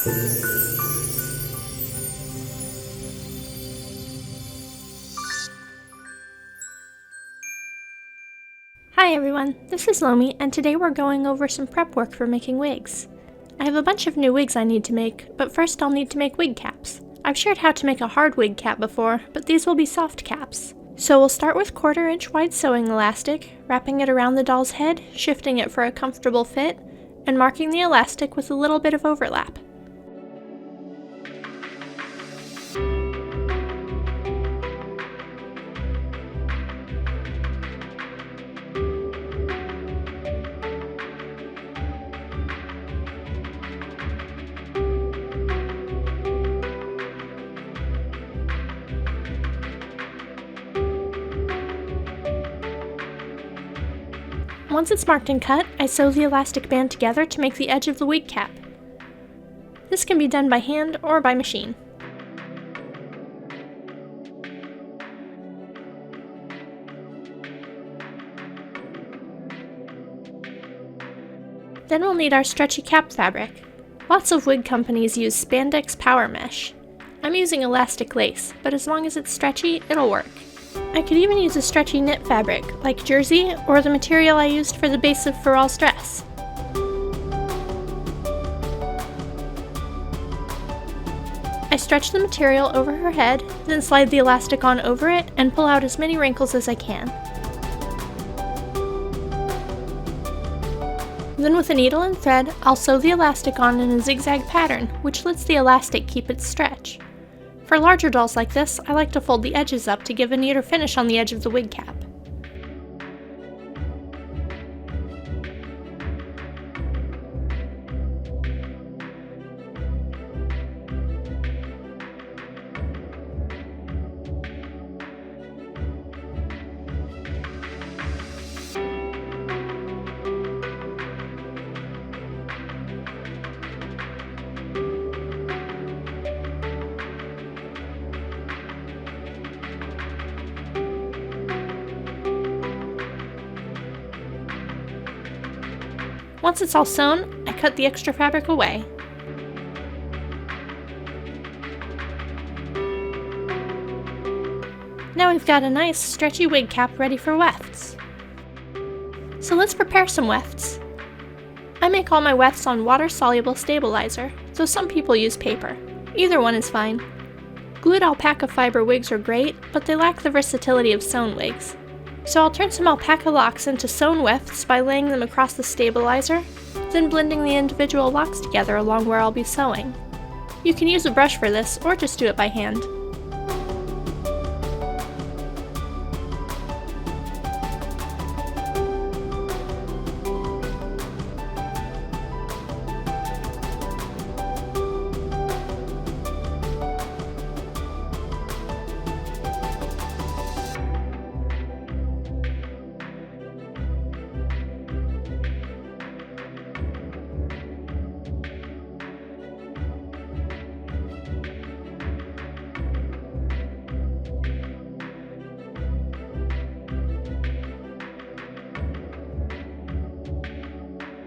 Hi everyone, this is Lomi, and today we're going over some prep work for making wigs. I have a bunch of new wigs I need to make, but first I'll need to make wig caps. I've shared how to make a hard wig cap before, but these will be soft caps. So we'll start with 1/4 inch wide sewing elastic, wrapping it around the doll's head, shifting it for a comfortable fit, and marking the elastic with a little bit of overlap. Once it's marked and cut, I sew the elastic band together to make the edge of the wig cap. This can be done by hand or by machine. Then we'll need our stretchy cap fabric. Lots of wig companies use spandex power mesh. I'm using elastic lace, but as long as it's stretchy, it'll work. I could even use a stretchy knit fabric, like jersey, or the material I used for the base of Faral's dress. I stretch the material over her head, then slide the elastic on over it, and pull out as many wrinkles as I can. Then with a needle and thread, I'll sew the elastic on in a zigzag pattern, which lets the elastic keep its stretch. For larger dolls like this, I like to fold the edges up to give a neater finish on the edge of the wig cap. Once it's all sewn, I cut the extra fabric away. Now we've got a nice stretchy wig cap ready for wefts. So let's prepare some wefts. I make all my wefts on water-soluble stabilizer, though some people use paper. Either one is fine. Glued alpaca fiber wigs are great, but they lack the versatility of sewn wigs. So I'll turn some alpaca locks into sewn wefts by laying them across the stabilizer, then blending the individual locks together along where I'll be sewing. You can use a brush for this, or just do it by hand.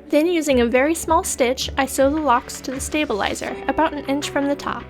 Then using a very small stitch, I sew the locks to the stabilizer, about an inch from the top.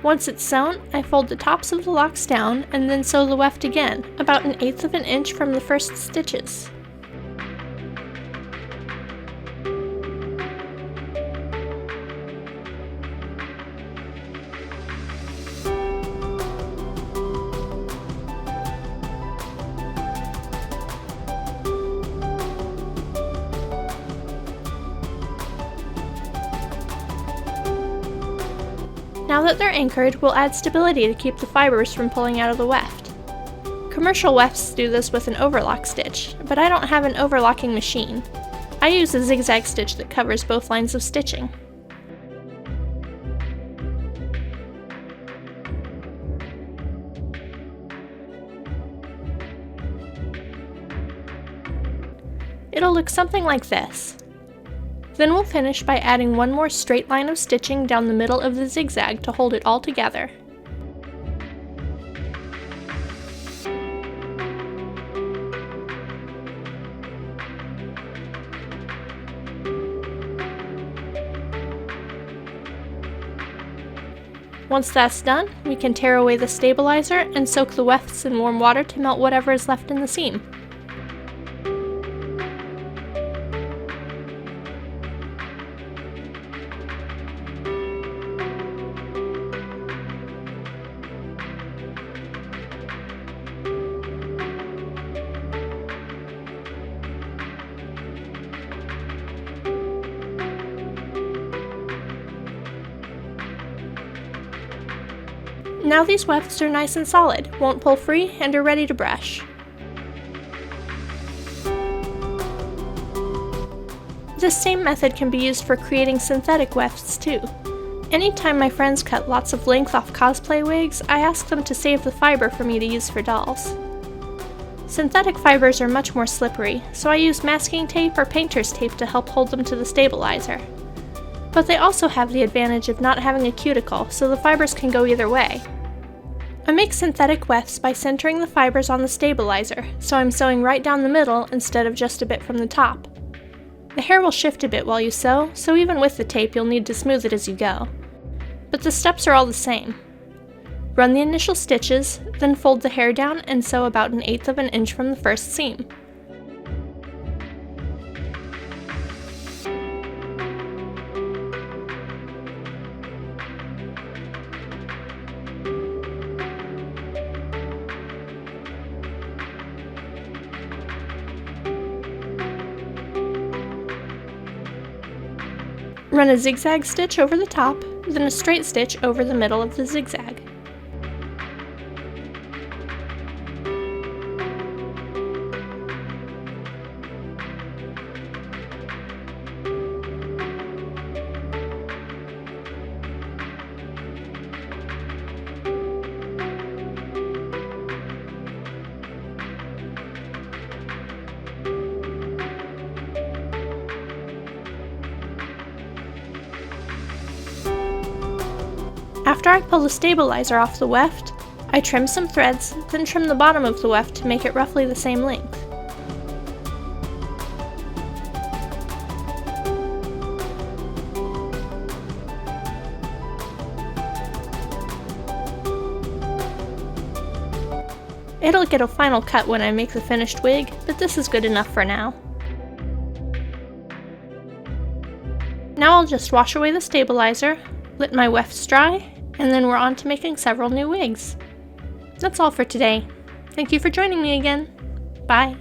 Once it's sewn, I fold the tops of the locks down and then sew the weft again, about 1/8 of an inch from the first stitches. Now that they're anchored, we'll add stability to keep the fibers from pulling out of the weft. Commercial wefts do this with an overlock stitch, but I don't have an overlocking machine. I use a zigzag stitch that covers both lines of stitching. it'll look something like this. Then we'll finish by adding one more straight line of stitching down the middle of the zigzag to hold it all together. Once that's done, we can tear away the stabilizer and soak the wefts in warm water to melt whatever is left in the seam. Now these wefts are nice and solid, won't pull free, and are ready to brush. This same method can be used for creating synthetic wefts too. Anytime my friends cut lots of length off cosplay wigs, I ask them to save the fiber for me to use for dolls. Synthetic fibers are much more slippery, so I use masking tape or painter's tape to help hold them to the stabilizer. But they also have the advantage of not having a cuticle, so the fibers can go either way. I make synthetic wefts by centering the fibers on the stabilizer, so I'm sewing right down the middle instead of just a bit from the top. The hair will shift a bit while you sew, so even with the tape you'll need to smooth it as you go. But the steps are all the same. Run the initial stitches, then fold the hair down and sew about 1/8 of an inch from the first seam. Run a zigzag stitch over the top, then a straight stitch over the middle of the zigzag. After I pull the stabilizer off the weft, I trim some threads, then trim the bottom of the weft to make it roughly the same length. It'll get a final cut when I make the finished wig, but this is good enough for now. Now I'll just wash away the stabilizer, let my wefts dry, and then we're on to making several new wigs. That's all for today. Thank you for joining me again. Bye.